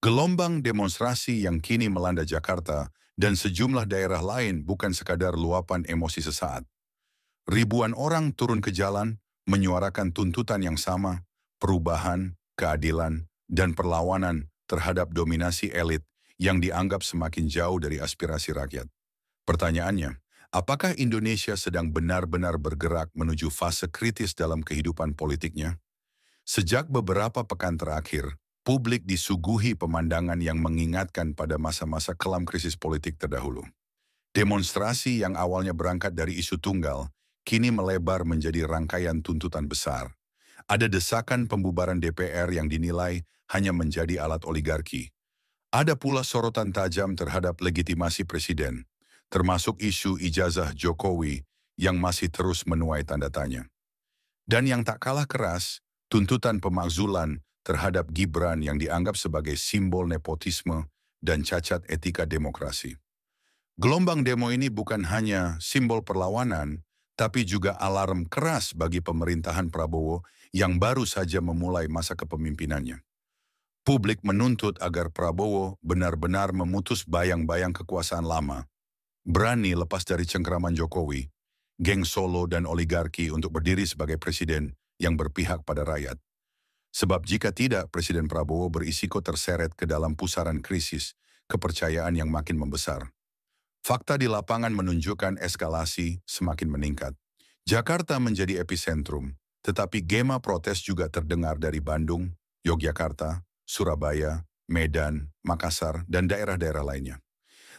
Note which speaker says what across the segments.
Speaker 1: Gelombang demonstrasi yang kini melanda Jakarta dan sejumlah daerah lain bukan sekadar luapan emosi sesaat. Ribuan orang turun ke jalan menyuarakan tuntutan yang sama, perubahan, keadilan, dan perlawanan terhadap dominasi elit yang dianggap semakin jauh dari aspirasi rakyat. Pertanyaannya, apakah Indonesia sedang benar-benar bergerak menuju fase kritis dalam kehidupan politiknya? Sejak beberapa pekan terakhir, publik disuguhi pemandangan yang mengingatkan pada masa-masa kelam krisis politik terdahulu. Demonstrasi yang awalnya berangkat dari isu tunggal, kini melebar menjadi rangkaian tuntutan besar. Ada desakan pembubaran DPR yang dinilai hanya menjadi alat oligarki. Ada pula sorotan tajam terhadap legitimasi presiden, termasuk isu ijazah Jokowi yang masih terus menuai tanda tanya. Dan yang tak kalah keras, tuntutan pemakzulan terhadap Gibran yang dianggap sebagai simbol nepotisme dan cacat etika demokrasi. Gelombang demo ini bukan hanya simbol perlawanan, tapi juga alarm keras bagi pemerintahan Prabowo yang baru saja memulai masa kepemimpinannya. Publik menuntut agar Prabowo benar-benar memutus bayang-bayang kekuasaan lama, berani lepas dari cengkeraman Jokowi, geng Solo dan oligarki untuk berdiri sebagai presiden yang berpihak pada rakyat. Sebab jika tidak, Presiden Prabowo berisiko terseret ke dalam pusaran krisis, kepercayaan yang makin membesar. Fakta di lapangan menunjukkan eskalasi semakin meningkat. Jakarta menjadi epicentrum, tetapi gema protes juga terdengar dari Bandung, Yogyakarta, Surabaya, Medan, Makassar, dan daerah-daerah lainnya.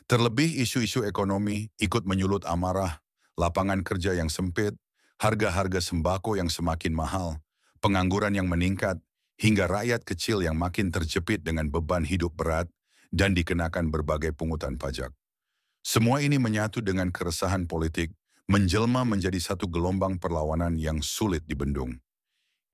Speaker 1: Terlebih isu-isu ekonomi ikut menyulut amarah, lapangan kerja yang sempit, harga-harga sembako yang semakin mahal, pengangguran yang meningkat, hingga rakyat kecil yang makin terjepit dengan beban hidup berat dan dikenakan berbagai pungutan pajak. Semua ini menyatu dengan keresahan politik, menjelma menjadi satu gelombang perlawanan yang sulit dibendung.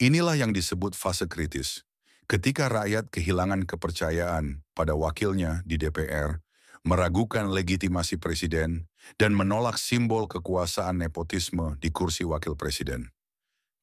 Speaker 1: Inilah yang disebut fase kritis. Ketika rakyat kehilangan kepercayaan pada wakilnya di DPR, meragukan legitimasi presiden, dan menolak simbol kekuasaan nepotisme di kursi wakil presiden.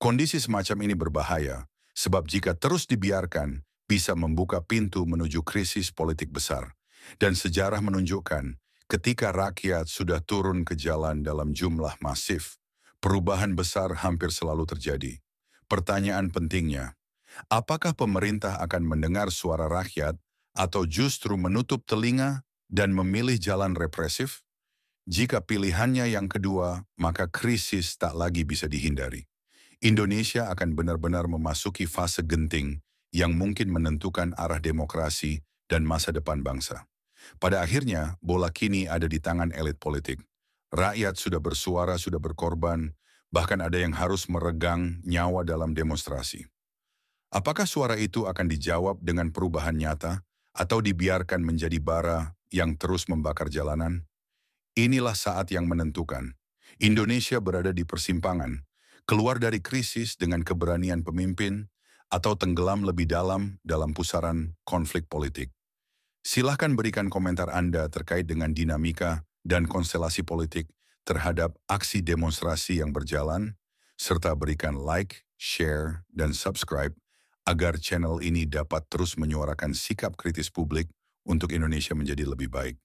Speaker 1: Kondisi semacam ini berbahaya, sebab jika terus dibiarkan, bisa membuka pintu menuju krisis politik besar. Dan sejarah menunjukkan, ketika rakyat sudah turun ke jalan dalam jumlah masif, perubahan besar hampir selalu terjadi. Pertanyaan pentingnya, apakah pemerintah akan mendengar suara rakyat atau justru menutup telinga dan memilih jalan represif? Jika pilihannya yang kedua, maka krisis tak lagi bisa dihindari. Indonesia akan benar-benar memasuki fase genting yang mungkin menentukan arah demokrasi dan masa depan bangsa. Pada akhirnya, bola kini ada di tangan elit politik. Rakyat sudah bersuara, sudah berkorban, bahkan ada yang harus meregang nyawa dalam demonstrasi. Apakah suara itu akan dijawab dengan perubahan nyata atau dibiarkan menjadi bara yang terus membakar jalanan? Inilah saat yang menentukan. Indonesia berada di persimpangan, keluar dari krisis dengan keberanian pemimpin atau tenggelam lebih dalam pusaran konflik politik. Silahkan berikan komentar Anda terkait dengan dinamika dan konstelasi politik terhadap aksi demonstrasi yang berjalan, serta berikan like, share, dan subscribe agar channel ini dapat terus menyuarakan sikap kritis publik untuk Indonesia menjadi lebih baik.